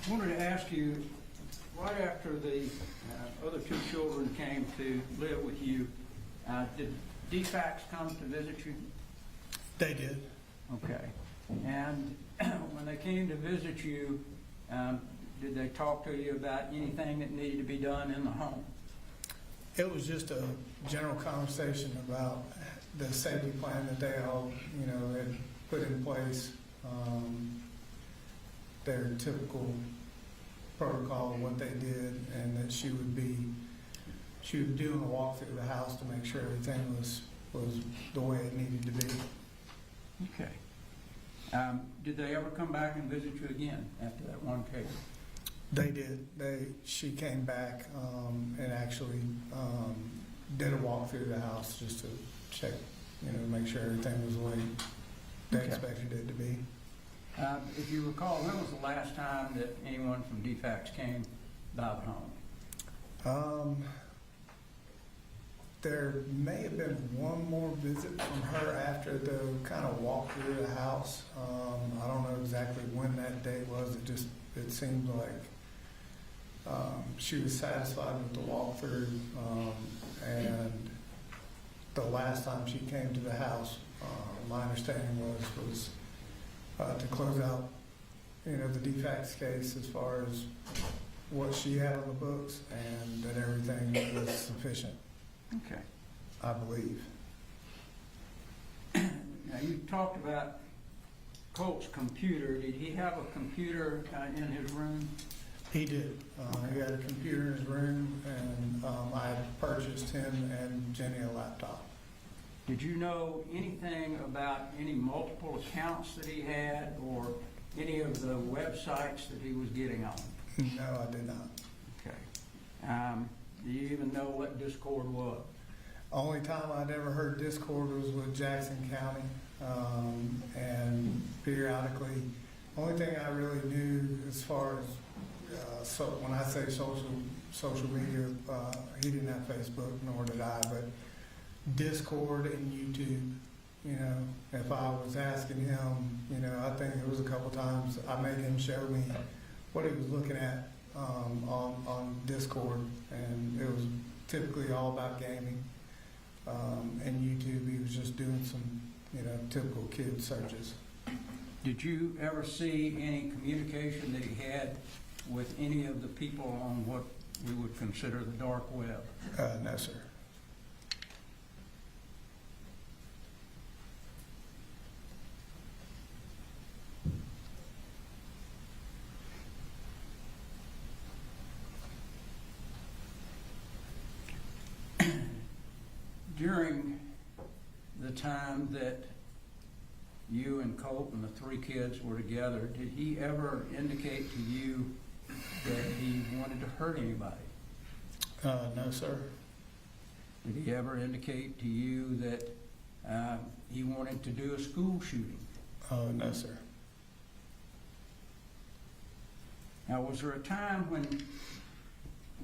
I wanted to ask you, right after the other two children came to live with you, did Defax come to visit you? They did. Okay. And when they came to visit you, did they talk to you about anything that needed to be done in the home? It was just a general conversation about the safety plan that they all, had put in place, their typical protocol of what they did, and that she would be doing a walk through the house to make sure everything was the way it needed to be. Okay. Did they ever come back and visit you again after that one case? They did. She came back and actually did a walk through the house just to check, make sure everything was the way they expected it to be. If you recall, when was the last time that anyone from Defax came by the home? There may have been one more visit from her after the kind of walk through the house. I don't know exactly when that date was. It seemed like she was satisfied with the walkthrough, and the last time she came to the house, my understanding was to close out, the Defax case as far as what she had on the books, and that everything was sufficient. Okay. I believe. Now, you talked about Colt's computer. Did he have a computer in his room? He did. He had a computer in his room, and I purchased him and Jenny a laptop. Did you know anything about any multiple accounts that he had, or any of the websites that he was getting on? No, I did not. Okay. Do you even know what Discord was? Only time I'd ever heard Discord was with Jackson County, and periodically, only thing I really knew as far as, so when I say social media, he didn't have Facebook, nor did I, but Discord and YouTube. If I was asking him, I think it was a couple times I made him show me what he was looking at on Discord, and it was typically all about gaming. And YouTube, he was just doing some, typical kid searches. Did you ever see any communication that he had with any of the people on what we would consider the dark web? No, sir. During the time that you and Colt and the three kids were together, did he ever indicate to you that he wanted to hurt anybody? No, sir. Did he ever indicate to you that he wanted to do a school shooting? No, sir. Now, was there a time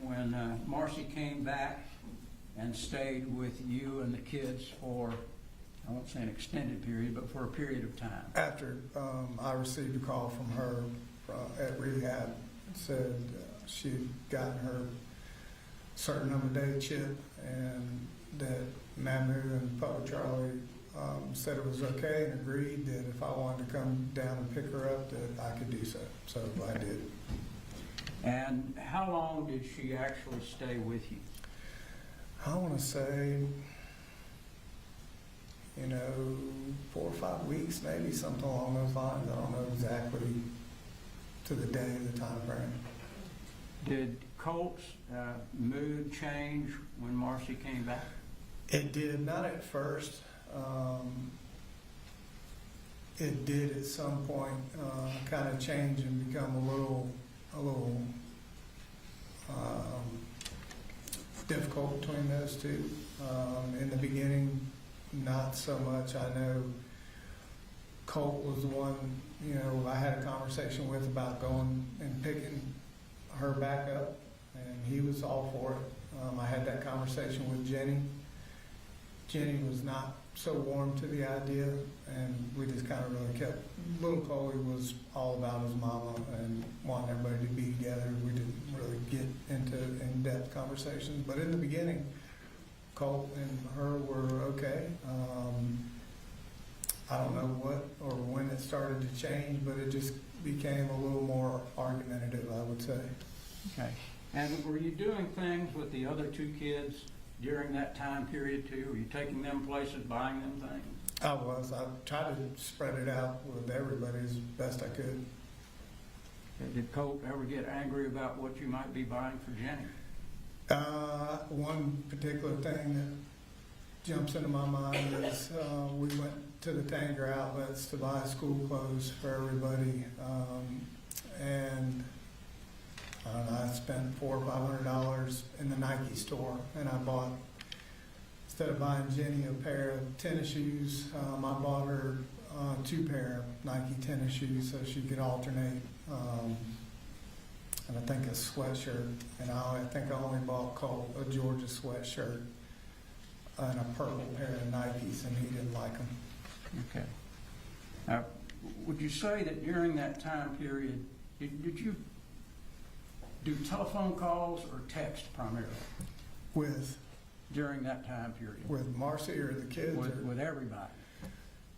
when Marcy came back and stayed with you and the kids for, I won't say an extended period, but for a period of time? After I received a call from her at rehab, it said she'd gotten her certain number day chip, and that Mamu and Papa Charlie said it was okay and agreed that if I wanted to come down and pick her up, that I could do so. So I did. And how long did she actually stay with you? I want to say, 4 or 5 weeks, maybe, something along those lines. I don't know exactly to the day, the time frame. Did Colt's mood change when Marcy came back? It did, not at first. It did at some point kind of change and become a little difficult between those two. In the beginning, not so much. I know Colt was the one, I had a conversation with about going and picking her back up, and he was all for it. I had that conversation with Jenny. Jenny was not so warm to the idea, and we just kind of really kept. Little Coley was all about his mama, and wanted everybody to be together. We didn't really get into in-depth conversations, but in the beginning, Colt and her were okay. I don't know what or when it started to change, but it just became a little more argumentative, I would say. Okay. And were you doing things with the other two kids during that time period too? Were you taking them places, buying them things? I was. I tried to spread it out with everybody as best I could. Did Colt ever get angry about what you might be buying for Jenny? One particular thing that jumps into my mind is we went to the Tanger outlets to buy school clothes for everybody, and I don't know, I spent $400 or $500 in the Nike store, and I bought, instead of buying Jenny a pair of tennis shoes, I bought her 2 pair of Nike tennis shoes so she could alternate, and I think a sweatshirt, and I think I only bought Colt a Georgia sweatshirt and a purple pair of Nikes, and he didn't like them. Okay. Now, would you say that during that time period, did you do telephone calls or text primarily during that time period? With Marcy or the kids? With everybody.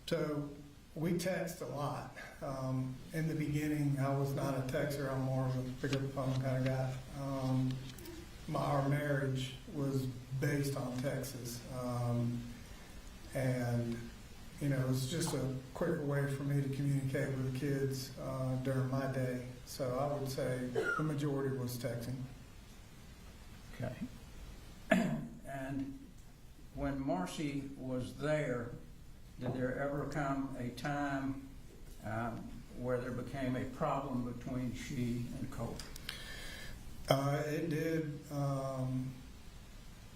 So we text a lot. In the beginning, I was not a texter. I'm more of a pick up the phone kind of guy. Our marriage was based on texts. And, you know, it was just a quicker way for me to communicate with the kids during my day. So I would say the majority was texting. Okay. And when Marcy was there, did there ever come a time where there became a problem between she and Colt? It did.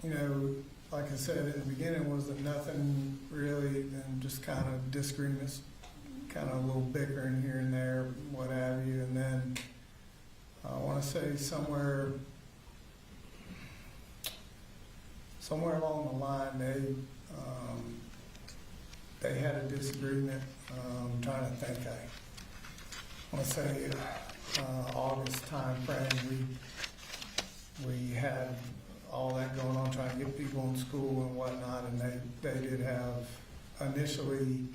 You know, like I said in the beginning, wasn't nothing really than just kind of disagreements, kind of a little bickering here and there, what have you. And then I want to say somewhere along the line, they had a disagreement. I'm trying to think. I want to say August time frame. We had all that going on, trying to get people in school and whatnot, and they did have, initially,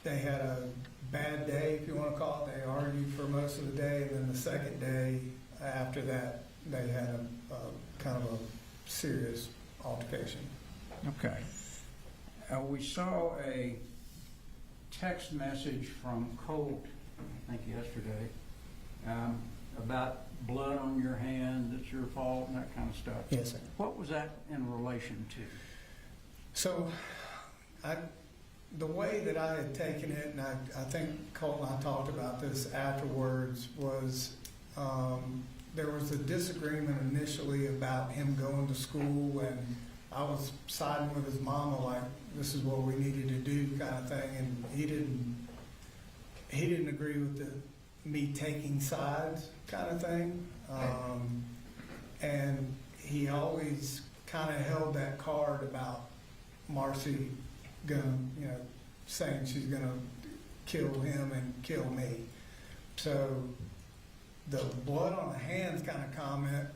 they had a bad day, if you want to call it. They argued for most of the day, and then the second day after that, they had a kind of a serious altercation. Okay. We saw a text message from Colt, I think yesterday, about blood on your hand, it's your fault, and that kind of stuff. Yes, sir. What was that in relation to? So, the way that I had taken it, and I think Colt and I talked about this afterwards, was there was a disagreement initially about him going to school, and I was siding with his mama like this is what we needed to do kind of thing, and he didn't agree with me taking sides kind of thing, and he always kind of held that card about Marcy gonna, you know, saying she's gonna kill him and kill me. So the blood on the hands kind of comment,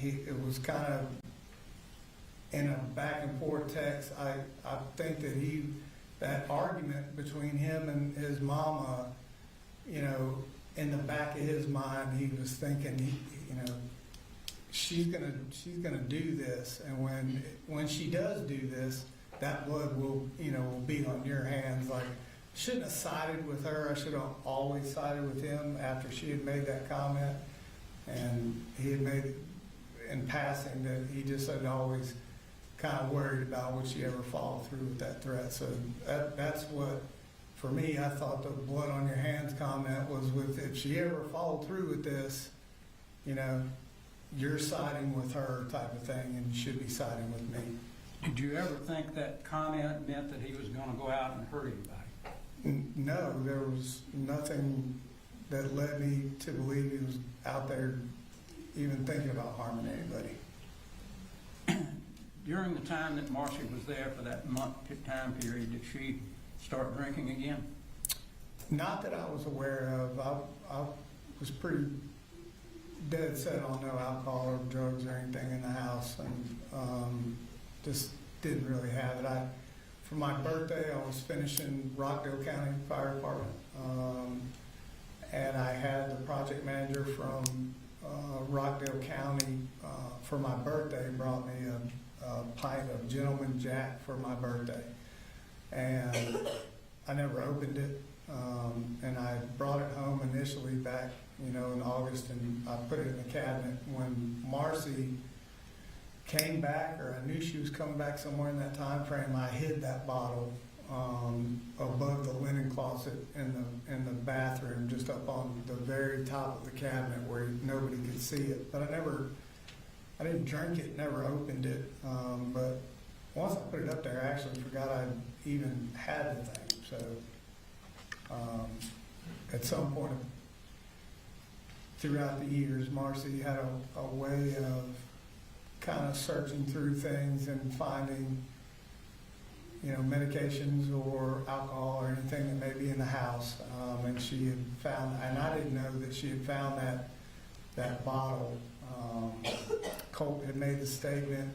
it was kind of in a back and forth text. I think that that argument between him and his mama, you know, in the back of his mind, he was thinking, you know, she's gonna do this, and when she does do this, that blood will be on your hands. Like, shouldn't have sided with her. I should have always sided with him after she had made that comment, and he had made it in passing that he just had always kind of worried about would she ever follow through with that threat. So that's what, for me, I thought the blood on your hands comment was with, if she ever followed through with this, you know, you're siding with her type of thing, and you should be siding with me. Did you ever think that comment meant that he was going to go out and hurt anybody? No, there was nothing that led me to believe he was out there even thinking about harming anybody. During the time that Marcy was there for that month time period, did she start drinking again? Not that I was aware of. I was pretty dead set on no alcohol or drugs or anything in the house, and just didn't really have it. For my birthday, I was finishing Rockdale County Fire Department, and I had the project manager from Rockdale County for my birthday brought me a pint of Gentleman Jack for my birthday, and I never opened it. And I brought it home initially back, in August, and I put it in the cabinet. When Marcy came back, or I knew she was coming back somewhere in that time frame, I hid that bottle above the linen closet in the bathroom, just up on the very top of the cabinet where nobody could see it. But I didn't drink it, never opened it. But once I put it up there, I actually forgot I even had the thing. So at some point throughout the years, Marcy had a way of kind of searching through things and finding, medications or alcohol or anything that may be in the house. And she had found, and I didn't know that she had found that bottle. Colt had made the statement.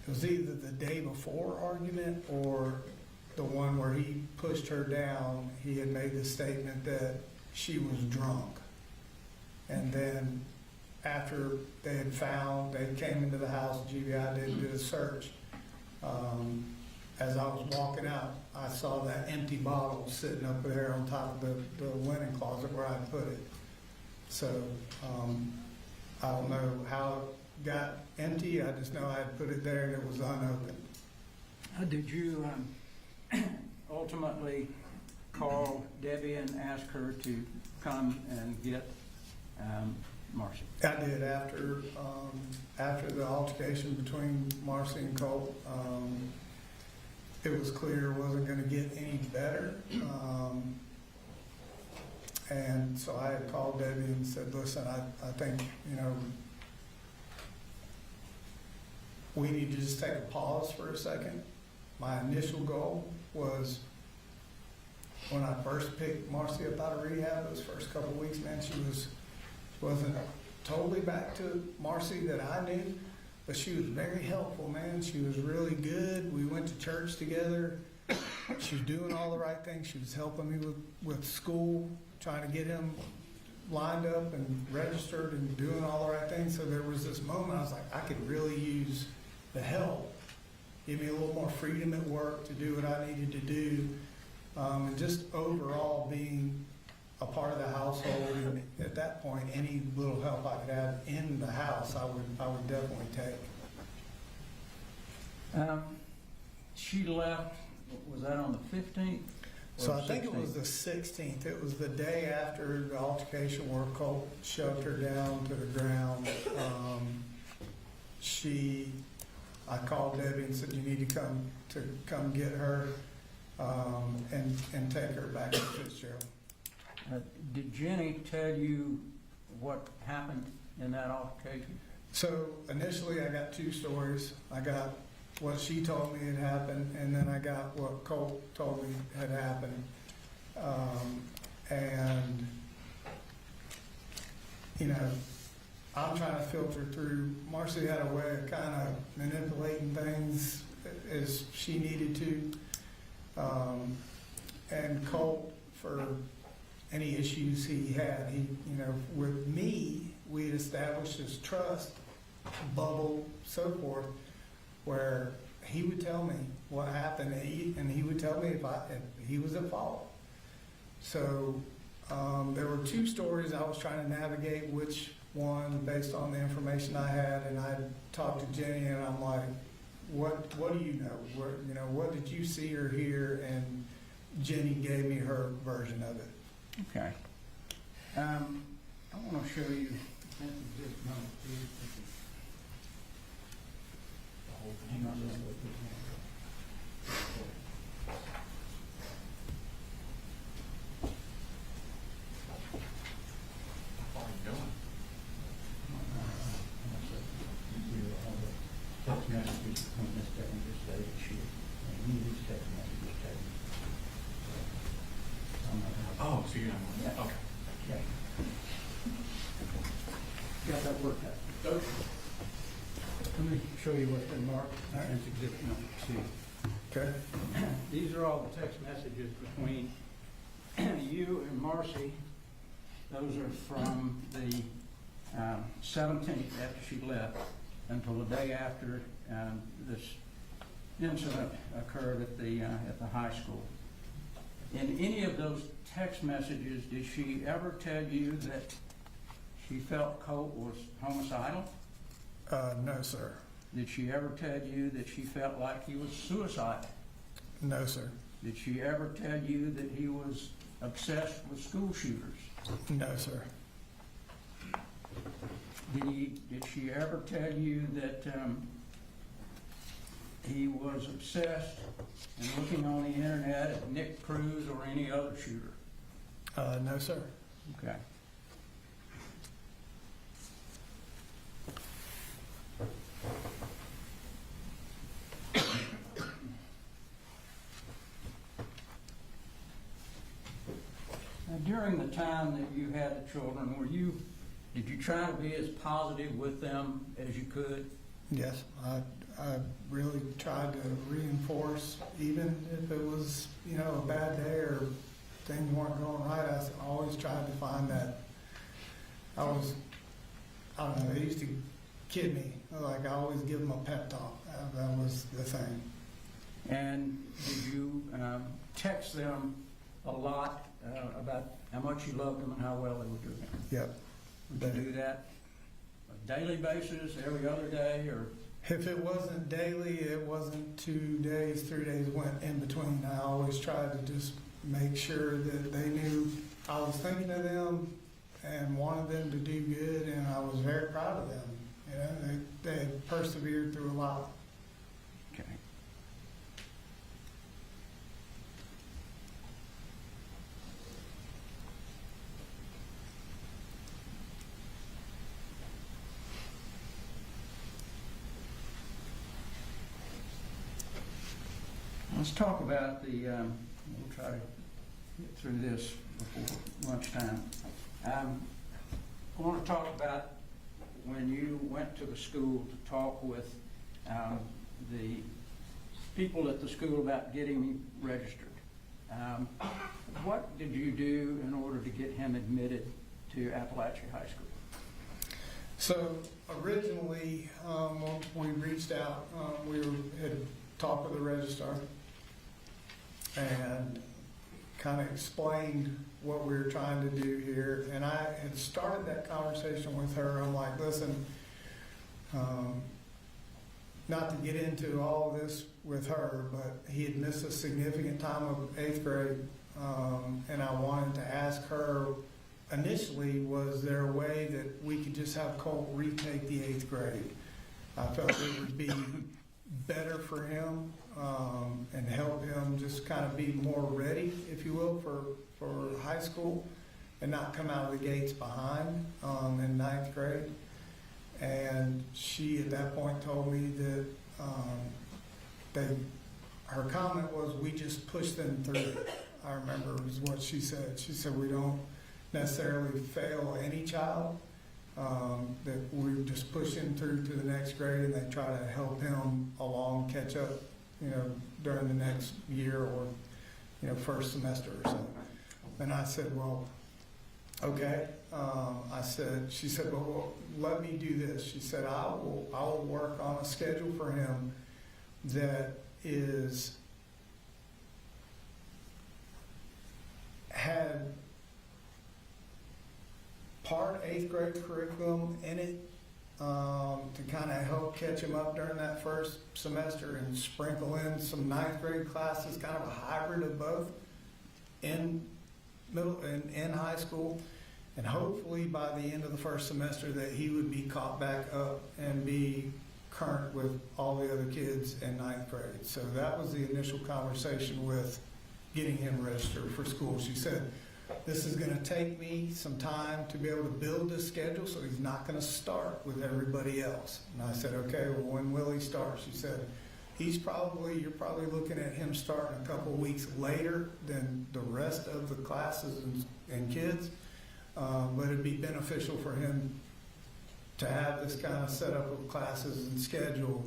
It was either the day before argument or the one where he pushed her down. He had made the statement that she was drunk. And then after they came into the house, GBI did a search. As I was walking out, I saw that empty bottle sitting up there on top of the linen closet where I put it. So I don't know how it got empty. I just know I had put it there and it was unopened. Did you ultimately call Debbie and ask her to come and get Marcy? I did after the altercation between Marcy and Colt. It was clear it wasn't going to get any better. And so I had called Debbie and said, listen, I think, we need to just take a pause for a second. My initial goal was, when I first picked Marcy up out of rehab, those first couple of weeks, man, she wasn't totally back to Marcy that I knew, but she was very helpful, man. She was really good. We went to church together. She was doing all the right things. She was helping me with school, trying to get him lined up and registered and doing all the right things. So there was this moment I was like, I could really use the help. Give me a little more freedom at work to do what I needed to do. And just overall being a part of the household, and at that point, any little help I could have in the house, I would definitely take. She left, was that on the 15th? So I think it was the 16th. It was the day after the altercation where Colt shoved her down to the ground. I called Debbie and said, you need to come get her and take her back to Fitzgerald. Did Jenny tell you what happened in that altercation? So initially I got two stories. I got what she told me had happened, and then I got what Colt told me had happened. And I'm trying to filter through. Marcy had a way of kind of manipulating things as she needed to. And Colt, for any issues he had, with me, we had established this trust bubble, so forth, where he would tell me what happened, and he would tell me if he was at fault. So there were two stories I was trying to navigate which one based on the information I had, and I talked to Jenny, and I'm like, what do you know? What did you see or hear? And Jenny gave me her version of it. Okay. I want to show you. Hang on. Text messages from this day and this day, she, and you need text messages taken. I'm not so you're not, Yeah. okay. Yeah. Got that worked out. Okay. Let me show you what's been marked as exhibit number C. Okay. These are all the text messages between you and Marcy. Those are from the 17th after she left until the day after this incident occurred at the high school. In any of those text messages, did she ever tell you that she felt Colt was homicidal? No, sir. Did she ever tell you that she felt like he was suicidal? No, sir. Did she ever tell you that he was obsessed with school shooters? No, sir. Did she ever tell you that he was obsessed and looking on the internet at Nick Cruz or any other shooter? No, sir. Okay. Now, during the time that you had the children, did you try to be as positive with them as you could? Yes, I really tried to reinforce, even if it was, a bad day or things weren't going right, I always tried to find that. I don't know, they used to kid me. Like, I always give them a pep talk. That was the thing. And did you text them a lot about how much you loved them and how well they were doing? Yep. Would you do that on a daily basis, every other day, or? If it wasn't daily, it wasn't 2 days, 3 days went in between. I always tried to just make sure that they knew I was thinking of them and wanted them to do good, and I was very proud of them. They had persevered through a lot. Okay. Let's talk about we'll try to get through this before lunchtime. I want to talk about when you went to the school to talk with the people at the school about getting me registered. What did you do in order to get him admitted to Apalachee High School? So originally, when we reached out, we had talked with the registrar and kind of explained what we were trying to do here. And I had started that conversation with her. I'm like, listen, not to get into all this with her, but he had missed a significant time of 8th grade. And I wanted to ask her, initially, was there a way that we could just have Colt retake the 8th grade? I felt it would be better for him and help him just kind of be more ready, if you will, for high school and not come out of the gates behind in 9th grade. And she at that point told me that her comment was, we just push them through it. I remember was what she said. She said, we don't necessarily fail any child, that we just push him through to the next grade and they try to help him along, catch up, during the next year or, first semester or so. And I said, well, okay. She said, well, let me do this. She said, I will work on a schedule for him that had part 8th grade curriculum in it to kind of help catch him up during that first semester and sprinkle in some 9th grade classes, kind of a hybrid of both in middle and in high school. And hopefully by the end of the first semester that he would be caught back up and be current with all the other kids in 9th grade. So that was the initial conversation with getting him registered for school. She said, this is going to take me some time to be able to build this schedule so he's not going to start with everybody else. And I said, okay, well, when will he start? She said, You're probably looking at him starting a couple of weeks later than the rest of the classes and kids. But it'd be beneficial for him to have this kind of setup of classes and schedule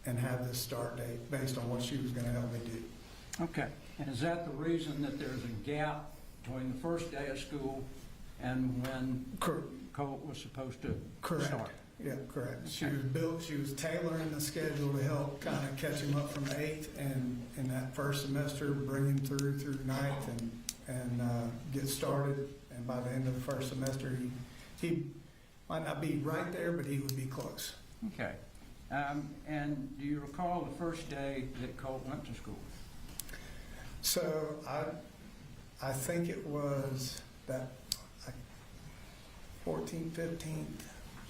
and have this start date based on what she was going to help me do. Okay. And is that the reason that there's a gap between the first day of school and when Colt was supposed to Correct. start? Yeah, correct. Okay. She was tailoring the schedule to help kind of catch him up from 8th and in that first semester, bring him through 9th and get started. And by the end of the first semester, he might not be right there, but he would be close. Okay. And do you recall the first day that Colt went to school? So I think it was that 14th, 15th,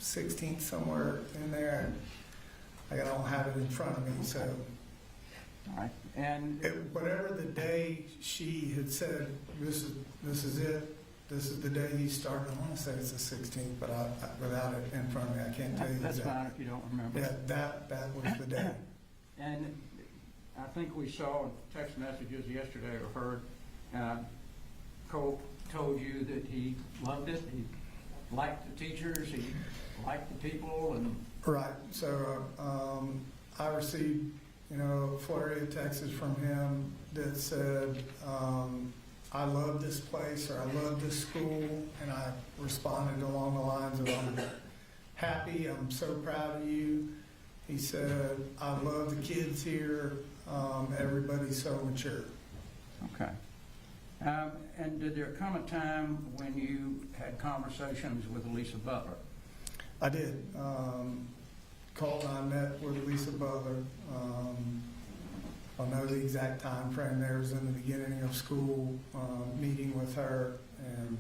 16th, somewhere in there. I don't have it in front of me, so. All right. And Whatever the day she had said, this is it, this is the day he's starting, I want to say it's the 16th, but without it in front of me, I can't tell you that's exactly. fine if you don't remember. Yeah, that was the day. And I think we saw text messages yesterday or heard, Colt told you that he loved it, he liked the teachers, he liked the people, and Right, so I received, a flurry of texts from him that said, I love this place, or I love this school, and I responded along the lines of, I'm happy, I'm so proud of you. He said, I love the kids here, everybody's so mature. okay. And did there come a time when you had conversations with Lisa Butler? I did. Colt and I met with Lisa Butler. I'll know the exact time frame there. It was in the beginning of school, meeting with her, and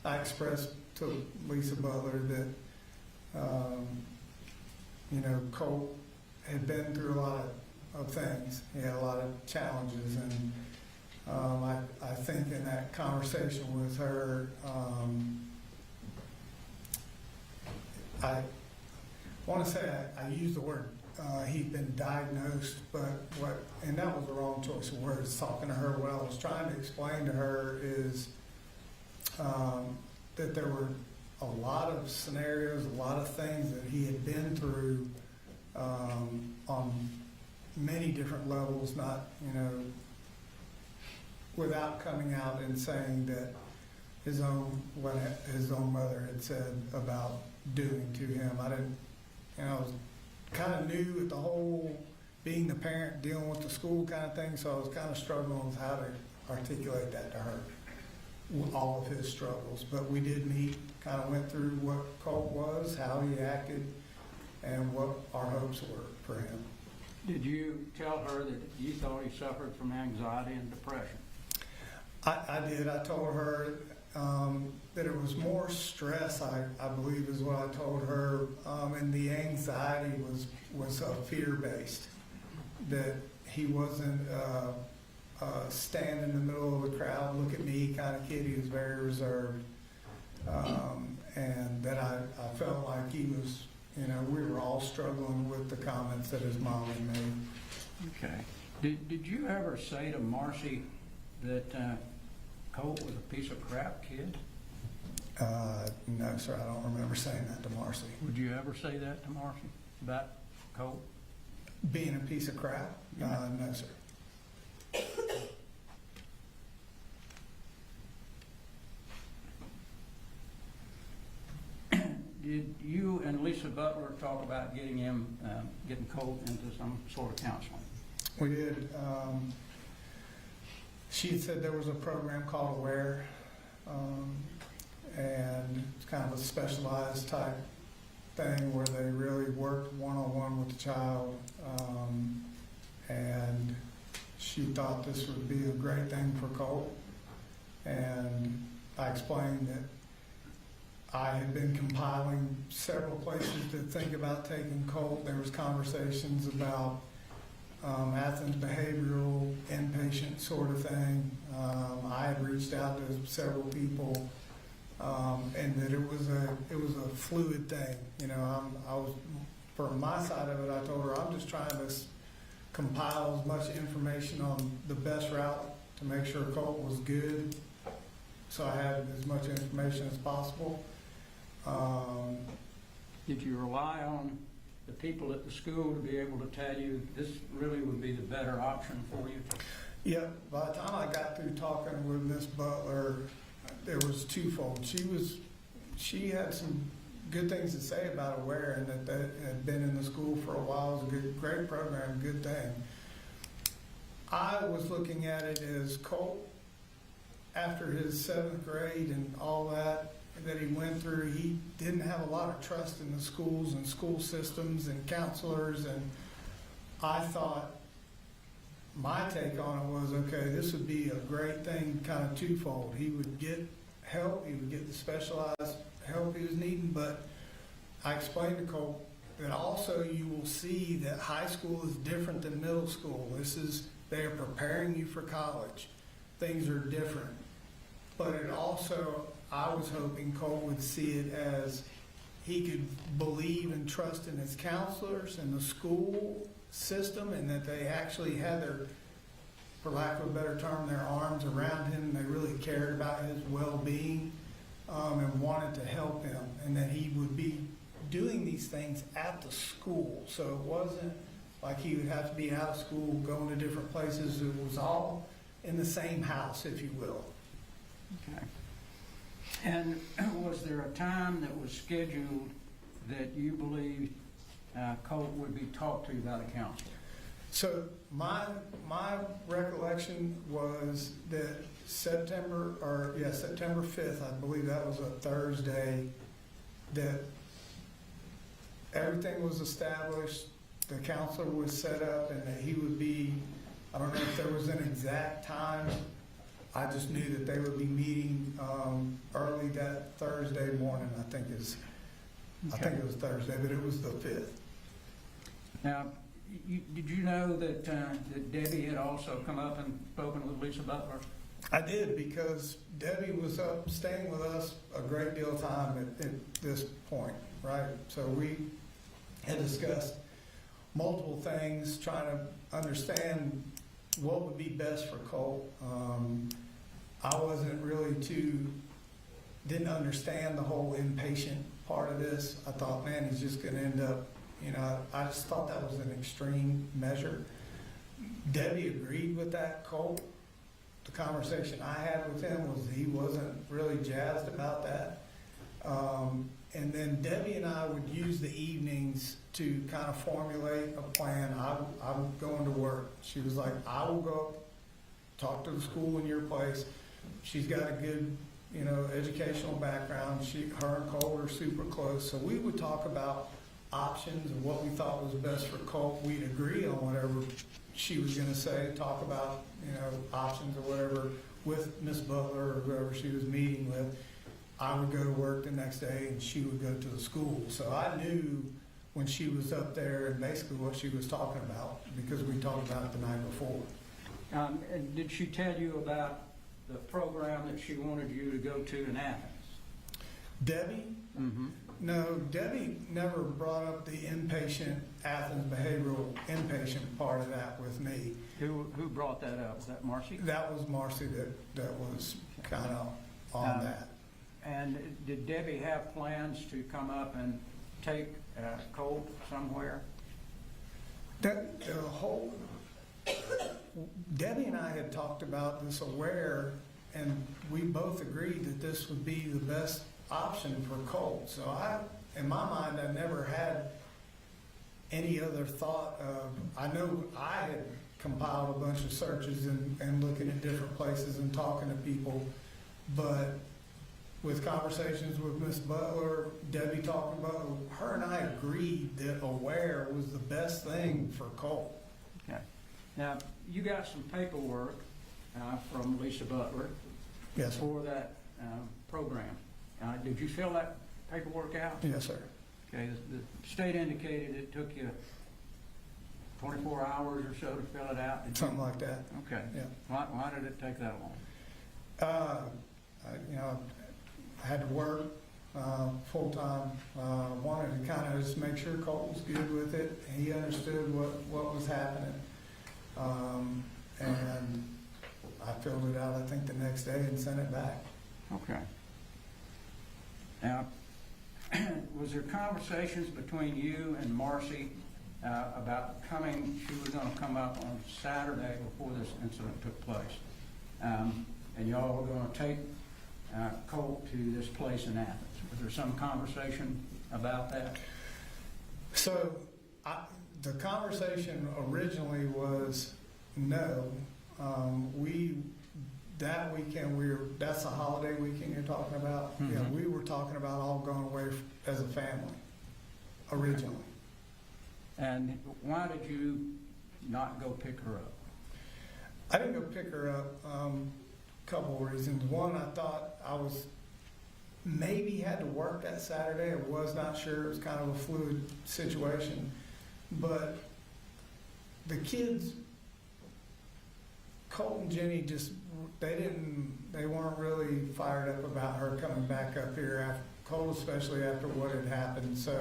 I expressed to Lisa Butler that, Colt had been through a lot of things. He had a lot of challenges, and I think in that conversation with her, I want to say I used the word he'd been diagnosed, and that was the wrong choice of words. Talking to her, what I was trying to explain to her is that there were a lot of scenarios, a lot of things that he had been through on many different levels, not, without coming out and saying that what his own mother had said about doing to him. I didn't, I was kind of new at the whole being the parent, dealing with the school kind of thing, so I was kind of struggling with how to articulate that to her, all of his struggles. But we did meet, kind of went through what Colt was, how he acted, and what our hopes were for him. Did you tell her that you thought he suffered from anxiety and depression? I did. I told her that it was more stress, I believe is what I told her, and the anxiety was fear-based, that he wasn't stand in the middle of a crowd, look at me kind of kid. He was very reserved, and that I felt like he was, we were all struggling with the comments that his mom had made. Okay. Did you ever say to Marcy that Colt was a piece of crap kid? No, sir, I don't remember saying that to Marcy. Would you ever say that to Marcy about Colt? Being a piece of crap? Yeah. No, sir. Did you and Lisa Butler talk about getting Colt into some sort of counseling? We did. She had said there was a program called AWARE, and it's kind of a specialized type thing where they really worked one-on-one with the child, and she thought this would be a great thing for Colt. And I explained that I had been compiling several places to think about taking Colt. There was conversations about Athens behavioral, inpatient sort of thing. I had reached out to several people, and that it was a fluid thing. I was, for my side of it, I told her I'm just trying to compile as much information on the best route to make sure Colt was good. So I had as much information as possible. Did you rely on the people at the school to be able to tell you this really would be the better option for you? Yeah, by the time I got through talking with Miss Butler, there was twofold. She had some good things to say about Aware, and that had been in the school for a while. It was a good, great program, good thing. I was looking at it as Colt, after his 7th grade and all that he went through, he didn't have a lot of trust in the schools and school systems and counselors, and I thought my take on it was, okay, this would be a great thing, kind of twofold. He would get help, he would get the specialized help he was needing, but I explained to Colt that also you will see that high school is different than middle school. They are preparing you for college. Things are different. But it also, I was hoping Colt would see it as he could believe and trust in his counselors and the school system, and that they actually had their, for lack of a better term, their arms around him. They really cared about his well-being and wanted to help him, and that he would be doing these things at the school. So it wasn't like he would have to be out of school, going to different places. It was all in the same house, if you will. Okay. And was there a time that was scheduled that you believed Colt would be talked to by the counselor? So my recollection was that September 5th, I believe that was a Thursday, that everything was established, the counselor was set up, and that he would be, I don't know if there was an exact time. I just knew that they would be meeting early that Thursday morning. I think it was Thursday, but it was the 5th. Now, did you know that Debbie had also come up and spoken with Lisa Butler? I did, because Debbie was up staying with us a great deal of time at this point, right? So we had discussed multiple things, trying to understand what would be best for Colt. I wasn't really didn't understand the whole inpatient part of this. I thought, man, he's just gonna end up, I just thought that was an extreme measure. Debbie agreed with that, Colt. The conversation I had with him was he wasn't really jazzed about that. And then Debbie and I would use the evenings to kind of formulate a plan. I'm going to work. She was like, I will go talk to the school in your place. She's got a good, educational background. Her and Colt are super close. So we would talk about options and what we thought was best for Colt. We'd agree on whatever she was going to say, talk about, options or whatever with Miss Butler or whoever she was meeting with. I would go to work the next day and she would go to the school. So I knew when she was up there and basically what she was talking about, because we talked about it the night before. And did she tell you about the program that she wanted you to go to in Athens? Debbie? Mm-hmm. No, Debbie never brought up the inpatient Athens behavioral inpatient part of that with me. Who brought that up? Was that Marcy? That was Marcy that was kind of on that. And did Debbie have plans to come up and take Colt somewhere? Debbie and I had talked about this Aware, and we both agreed that this would be the best option for Colt. So in my mind, I never had any other thought of, I know I had compiled a bunch of searches and looking at different places and talking to people, but with conversations with Miss Butler, Debbie talking about, her and I agreed that Aware was the best thing for Colt. Okay. Now, you got some paperwork from Lisa Butler. Yes, sir. For that program. Did you fill that paperwork out? Yes, sir. Okay, the state indicated it took you 24 hours or so to fill it out. Something like that. Okay. Yeah. Why did it take that long? I had to work full time. Wanted to kind of just make sure Colt was good with it. He understood what was happening. And I filled it out, I think, the next day and sent it back. Okay. Now, was there conversations between you and Marcy about coming, she was gonna come up on Saturday before this incident took place? And y'all were gonna take Colt to this place in Athens. Was there some conversation about that? So, the conversation originally was no. That weekend, that's a holiday weekend you're talking about? Mhm. Yeah, we were talking about all going away as a family, originally. And why did you not go pick her up? I didn't go pick her up, couple of reasons. One, I thought I was, maybe had to work that Saturday, I was not sure, it was kind of a fluid situation. But the kids, Colt and Jenny, just, they weren't really fired up about her coming back up here, Colt especially after what had happened. So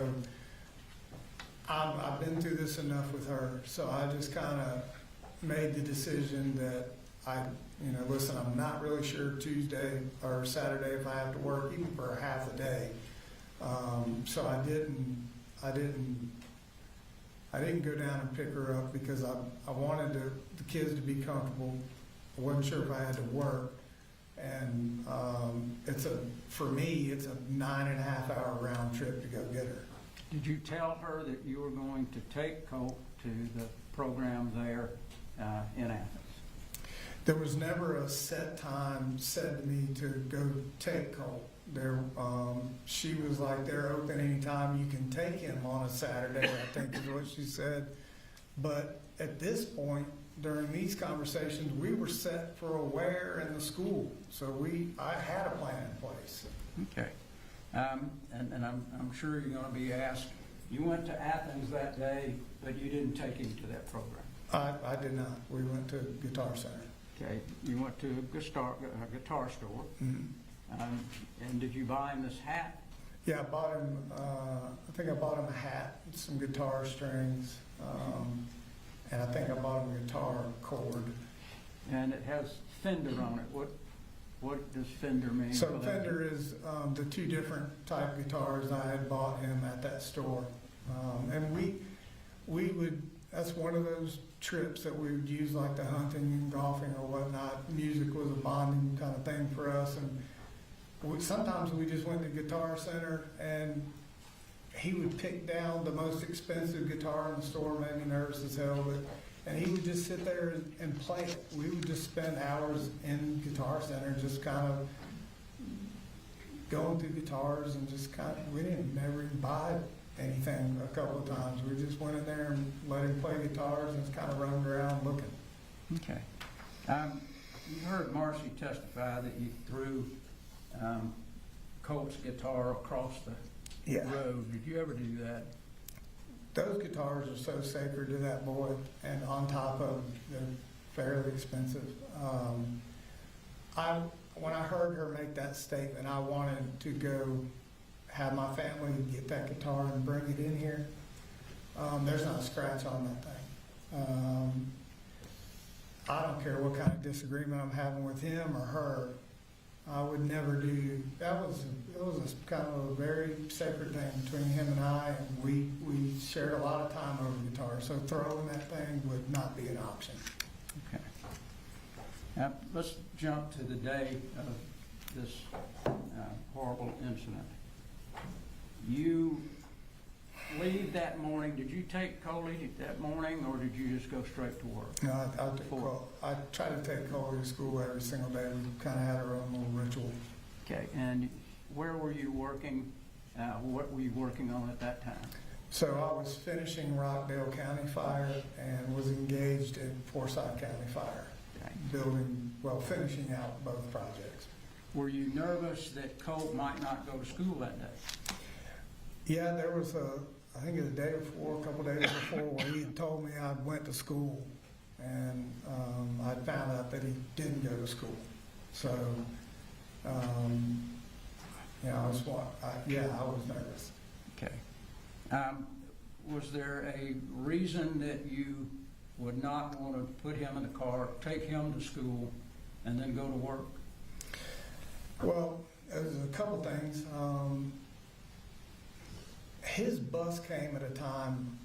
I've been through this enough with her, so I just kind of made the decision that listen, I'm not really sure Tuesday or Saturday if I have to work, even for half a day. So I didn't go down and pick her up because I wanted the kids to be comfortable. I wasn't sure if I had to work, and for me, it's a 9.5-hour round trip to go get her. Did you tell her that you were going to take Colt to the program there in Athens? There was never a set time said to me to go take Colt. She was like, they're open anytime you can take him on a Saturday, I think is what she said. But at this point, during these conversations, we were set for a where in the school. So I had a plan in place. Okay. And I'm sure you're going to be asked, you went to Athens that day, but you didn't take him to that program. I did not. We went to Guitar Center. Okay. You went to a guitar store. Mm-hmm. And did you buy him this hat? Yeah, I bought him, I think I bought him a hat, some guitar strings, and I think I bought him a guitar cord. And it has Fender on it. What does Fender mean? So Fender is the two different type guitars I had bought him at that store. And we would, that's one of those trips that we would use, like the hunting and golfing or whatnot. Music was a bonding kind of thing for us. And sometimes we just went to Guitar Center and he would pick down the most expensive guitar in the store, made me nervous as hell, and he would just sit there and play it. We would just spend hours in Guitar Center just kind of going through guitars and just kind of, we didn't never even buy anything a couple of times. We just went in there and let him play guitars and just kind of roamed around looking. Okay. You heard Marcy testify that you threw Colt's guitar across the road. Did you ever do that? Those guitars are so sacred to that boy, and on top of they're fairly expensive. When I heard her make that statement, I wanted to go have my family get that guitar and bring it in here. There's not a scratch on that thing. I don't care what kind of disagreement I'm having with him or her. I would never do that. It was a kind of a very sacred thing between him and I, and we shared a lot of time over guitar. So throwing that thing would not be an option. Okay. Now let's jump to the day of this horrible incident. You leave that morning. Did you take Coley that morning, or did you just go straight to work? No, I try to take Coley to school every single day. We kind of had our own little ritual. Okay, and where were you working? What were you working on at that time? So I was finishing Rockdale County Fire and was engaged in Forsyth County Fire, finishing out both projects. Were you nervous that Colt might not go to school that day? Yeah, there was I think a day before, a couple days before, where he had told me I went to school, and I found out that he didn't go to school. So, I was nervous. Okay. Was there a reason that you would not want to put him in the car, take him to school, and then go to work? Well, there's a couple things. His bus came at a time,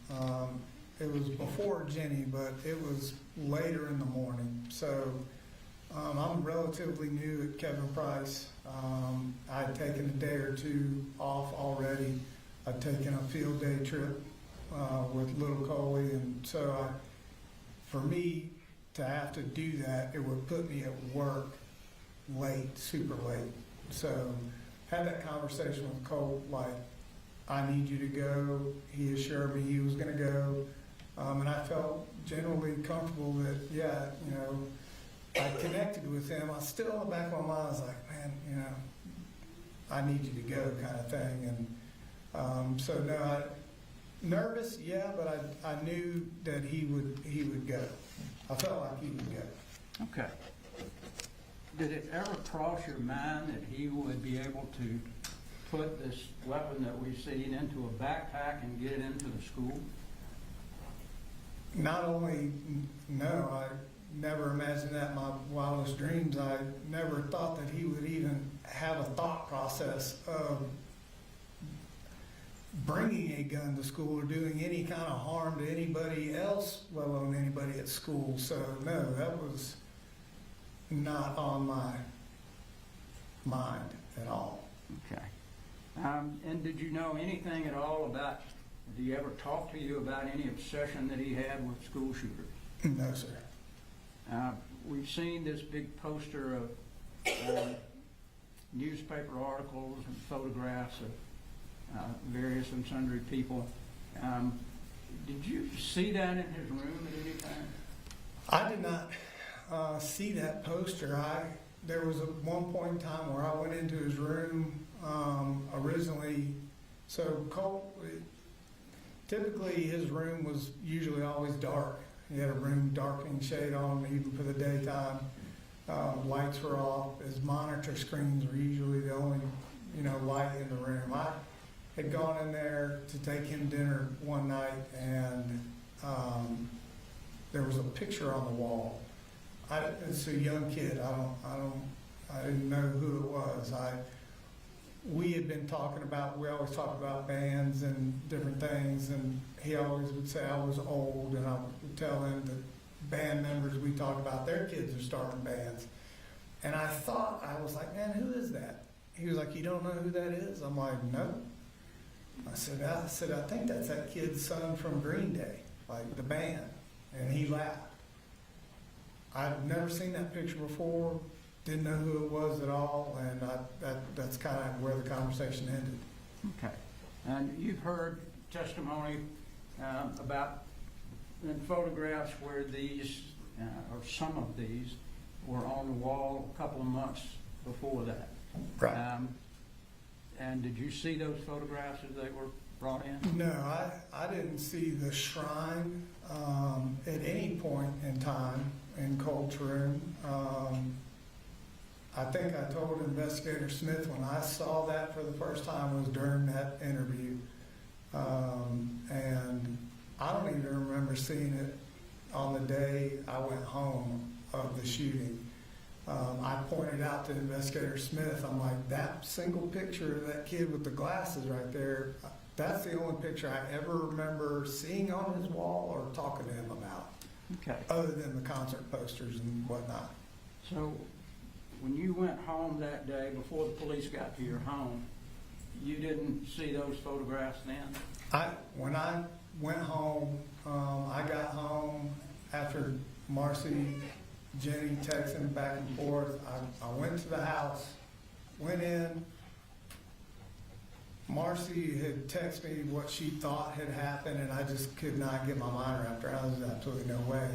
it was before Jenny, but it was later in the morning. So I'm relatively new at Kevin Price. I'd taken a day or two off already. I'd taken a field day trip with little Coley, and so for me to have to do that, it would put me at work late, super late. So had that conversation with Colt, like, I need you to go. He assured me he was going to go. And I felt generally comfortable that, yeah, you know, I connected with him. I still in the back of my mind was like, man, you know, I need you to go kind of thing. And so no, nervous, yeah, but I knew that he would go. I felt like he would go. Okay. Did it ever cross your mind that he would be able to put this weapon that we've seen into a backpack and get it into the school? Not only, no, I never imagined that in my wildest dreams. I never thought that he would even have a thought process of bringing a gun to school or doing any kind of harm to anybody else, let alone anybody at school. So no, that was not on my mind at all. Okay. And did you know anything at all about, did he ever talk to you about any obsession that he had with school shooters? No, sir. We've seen this big poster of newspaper articles and photographs of various and sundry people. Did you see that in his room at any time? I did not see that poster. There was one point in time where I went into his room originally. So Colt, typically his room was usually always dark. He had a room darkening shade on even for the daytime. Lights were off. His monitor screens were usually the only, light in the room. I had gone in there to take him dinner one night, and there was a picture on the wall. It's a young kid. I didn't know who it was. We had been talking about, we always talk about bands and different things, and he always would say I was old, and I would tell him that band members we talk about, their kids are starting bands. And I was like, man, who is that? He was like, you don't know who that is? I'm like, no. I said, I think that's that kid's son from Green Day, like the band. And he laughed. I've never seen that picture before, didn't know who it was at all, and that's kind of where the conversation ended. Okay. And you've heard testimony about in photographs where these, or some of these, were on the wall a couple of months before that. Right. And did you see those photographs as they were brought in? No, I didn't see the shrine at any point in time in Colt's room. I think I told Investigator Smith when I saw that for the first time was during that interview. And I don't even remember seeing it on the day I went home of the shooting. I pointed out to Investigator Smith, I'm like, that single picture of that kid with the glasses right there, that's the only picture I ever remember seeing on his wall or talking to him about. Okay. Other than the concert posters and whatnot. So when you went home that day before the police got to your home, you didn't see those photographs then? When I went home, I got home after Marcy, Jenny texting back and forth. I went to the house, went in. Marcy had texted me what she thought had happened, and I just could not get my mind wrapped around it. There's absolutely no way.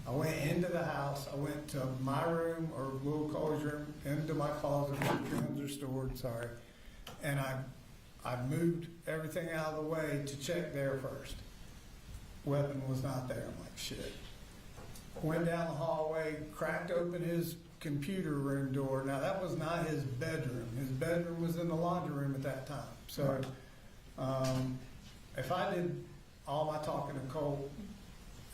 I went into the house. I went to my room, or little Cole's room, into my closet where the guns are stored, sorry. And I moved everything out of the way to check there first. Weapon was not there. I'm like, shit. Went down the hallway, cracked open his computer room door. Now, that was not his bedroom. His bedroom was in the laundry room at that time. So, if I did all my talking to Colt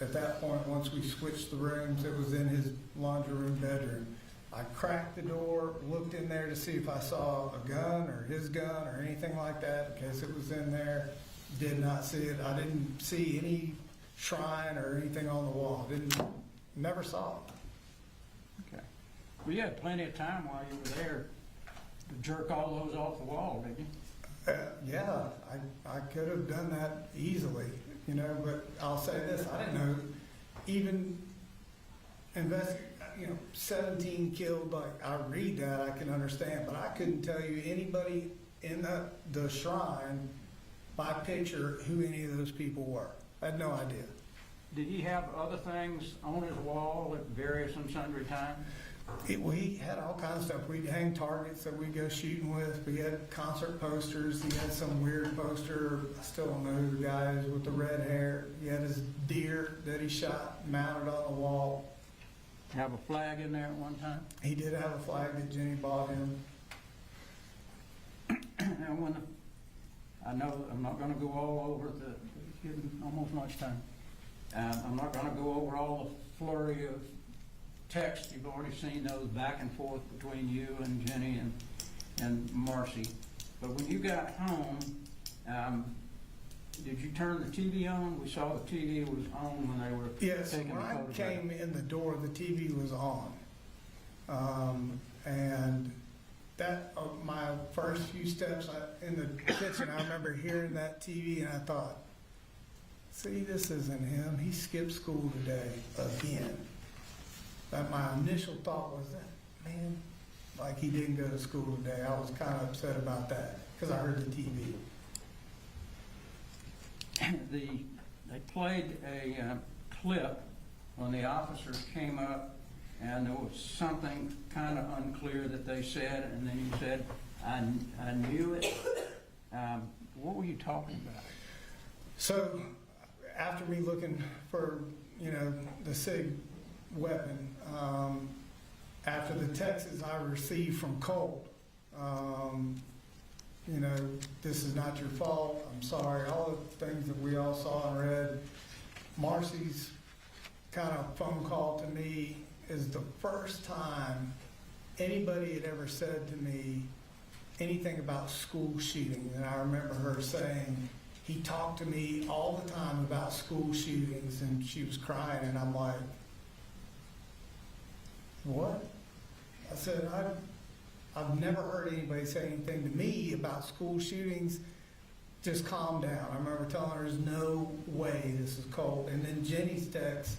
at that point, once we switched the rooms, it was in his laundry room bedroom. I cracked the door, looked in there to see if I saw a gun or his gun or anything like that, in case it was in there. Did not see it. I didn't see any shrine or anything on the wall. Never saw it. Okay. Well, you had plenty of time while you were there to jerk all those off the wall, didn't you? Yeah, I could have done that easily, you know, but I'll say this, I didn't know, even 17 killed, like, I read that, I can understand, but I couldn't tell you anybody in the shrine by picture who any of those people were. I had no idea. Did he have other things on his wall at various and sundry times? We had all kinds of stuff. We'd hang targets that we'd go shooting with. We had concert posters. He had some weird poster. I still don't know who the guy is with the red hair. He had his deer that he shot mounted on the wall. Have a flag in there at one time? He did have a flag that Jenny bought him. And I know I'm not going to go all over getting almost lunchtime. I'm not going to go over all the flurry of text. You've already seen those back and forth between you and Jenny and Marcy. But when you got home, did you turn the TV on? We saw the TV was on when they were Yes, taking the when I photograph. came in the door, the TV was on. And that, my first few steps in the kitchen, I remember hearing that TV and I thought, see, this isn't him. He skipped school today again. That my initial thought was that, man, like he didn't go to school today. I was kind of upset about that because I heard the TV. They played a clip when the officers came up, and there was something kind of unclear that they said, and then you said, I knew it. What were you talking about? So after me looking for, the SIG weapon, after the texts I received from Colt, this is not your fault, I'm sorry, all the things that we all saw and read. Marcy's kind of phone call to me is the first time anybody had ever said to me anything about school shootings. And I remember her saying, he talked to me all the time about school shootings, and she was crying, and I'm like, what? I said, I've never heard anybody say anything to me about school shootings. Just calm down. I remember telling her, there's no way this is Colt. And then Jenny's text.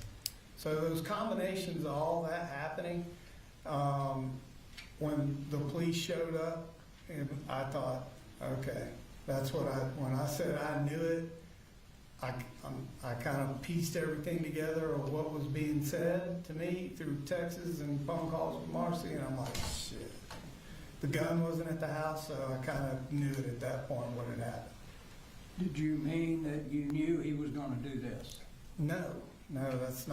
So those combinations of all that happening, when the police showed up, and I thought, okay, that's what when I said I knew it, I kind of pieced everything together of what was being said to me through texts and phone calls with Marcy, and I'm like, shit. The gun wasn't at the house, so I kind of knew it at that point what had happened. Did you mean that you knew he was going to do this? No, that's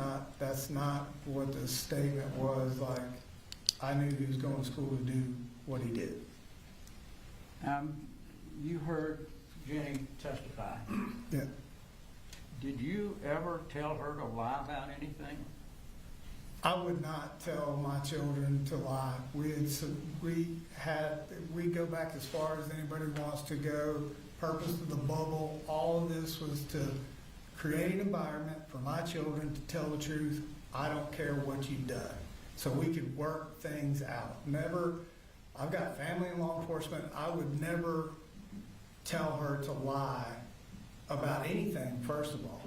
not what the statement was. Like, I knew he was going to school to do what he did. You heard Jenny testify. Yeah. Did you ever tell her to lie about anything? I would not tell my children to lie. We go back as far as anybody wants to go. Purpose of the bubble, all of this was to create an environment for my children to tell the truth. I don't care what you've done. So we could work things out. Never, I've got family in law enforcement. I would never tell her to lie about anything, first of all.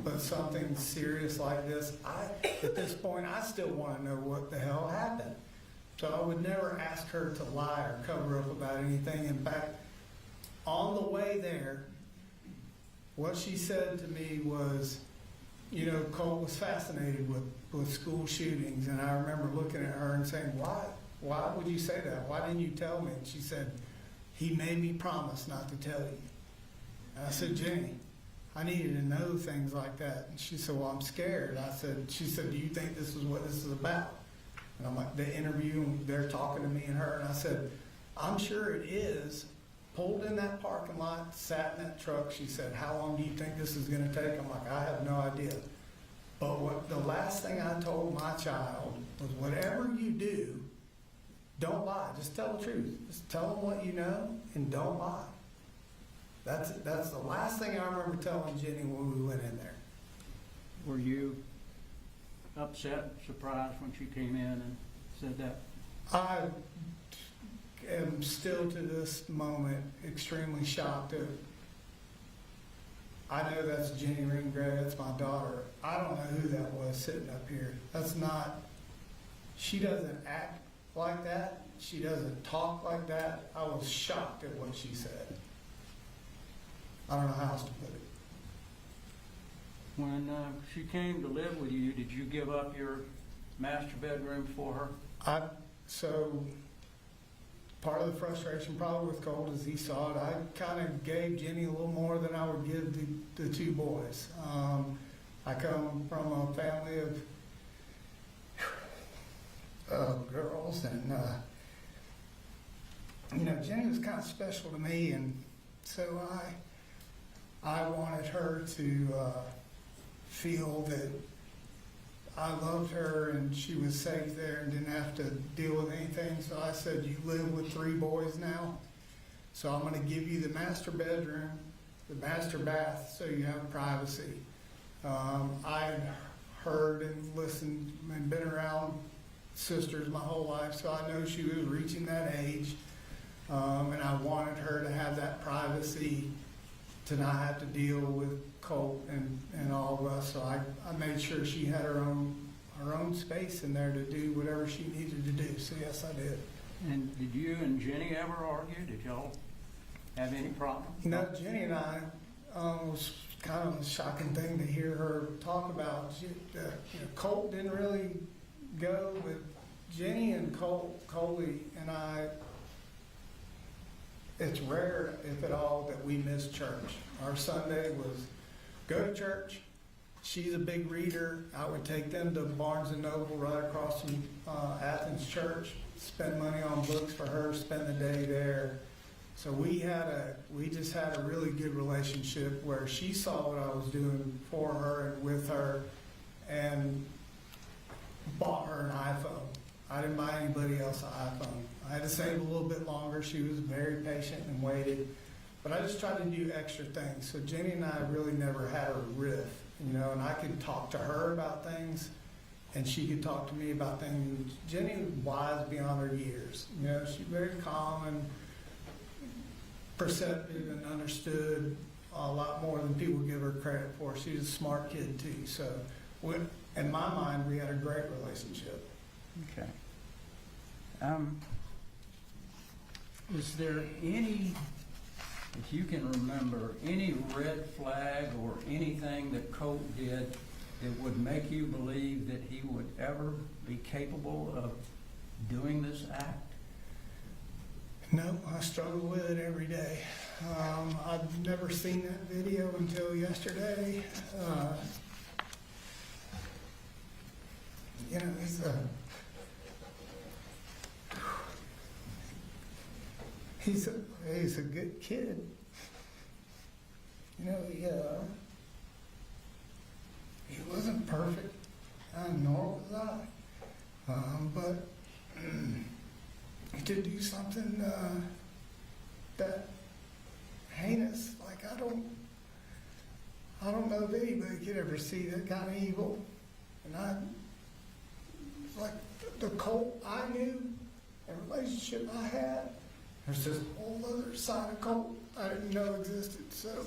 But something serious like this, at this point, I still want to know what the hell happened. So I would never ask her to lie or cover up about anything. In fact, on the way there, what she said to me was, Colt was fascinated with school shootings. And I remember looking at her and saying, why would you say that? Why didn't you tell me? And she said, he made me promise not to tell you. And I said, Jenny, I needed to know things like that. And she said, well, I'm scared. She said, do you think this is what this is about? And I'm like, the interview, and they're talking to me and her. And I said, I'm sure it is. Pulled in that parking lot, sat in that truck. She said, how long do you think this is going to take? I'm like, I have no idea. But the last thing I told my child was, whatever you do, don't lie. Just tell the truth. Just tell them what you know and don't lie. That's the last thing I remember telling Jenny when we went in there. Were you upset, surprised when she came in and said that? I am still to this moment extremely shocked. I know that's Jenny Ringgray, that's my daughter. I don't know who that was sitting up here. That's not, she doesn't act like that. She doesn't talk like that. I was shocked at what she said. I don't know how else to put it. When she came to live with you, did you give up your master bedroom for her? So part of the frustration probably with Colt is he saw it. I kind of gave Jenny a little more than I would give the two boys. I come from a family of girls, and Jenny was kind of special to me, and so I wanted her to feel that I loved her and she was safe there and didn't have to deal with anything. So I said, you live with 3 boys now, so I'm going to give you the master bedroom, the master bath, so you have privacy. I heard and listened and been around sisters my whole life, so I know she was reaching that age, and I wanted her to have that privacy, to not have to deal with Colt and all of us. So I made sure she had her own space in there to do whatever she needed to do. So yes, I did. And did you and Jenny ever argue? Did y'all have any problems? No, Jenny and I, was kind of a shocking thing to hear her talk about. Colt didn't really go, but Jenny and Coley and I, it's rare, if at all, that we miss church. Our Sunday was go to church. She's a big reader. I would take them to Barnes & Noble right across from Athens Church, spend money on books for her, spend the day there. So we just had a really good relationship where she saw what I was doing for her and with her, and bought her an iPhone. I didn't buy anybody else an iPhone. I had to save a little bit longer. She was very patient and waited. But I just tried to do extra things. So Jenny and I really never had a riff, and I could talk to her about things and she could talk to me about things. Jenny was wise beyond her years. She's very calm and perceptive and understood a lot more than people give her credit for. She's a smart kid too. So in my mind, we had a great relationship. Okay. Is there any, if you can remember, any red flag or anything that Colt did that would make you believe that he would ever be capable of doing this act? No, I struggle with it every day. I've never seen that video until yesterday. He's a good kid. He wasn't perfect, nor was I. But to do something that heinous, like I don't know if anybody could ever see that kind of evil. And like the Colt I knew, the relationship I had, there's this whole other side of Colt I didn't know existed. So,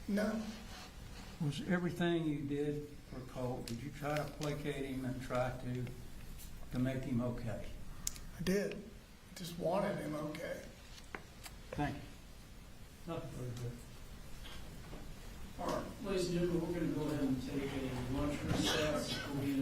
no. Was everything you did for Colt, did you try to placate him and try to make him okay? I did. I just wanted him okay. Thank you. Nothing further. All right, ladies and gentlemen, we're going to go ahead and take a lunch recess. We'll be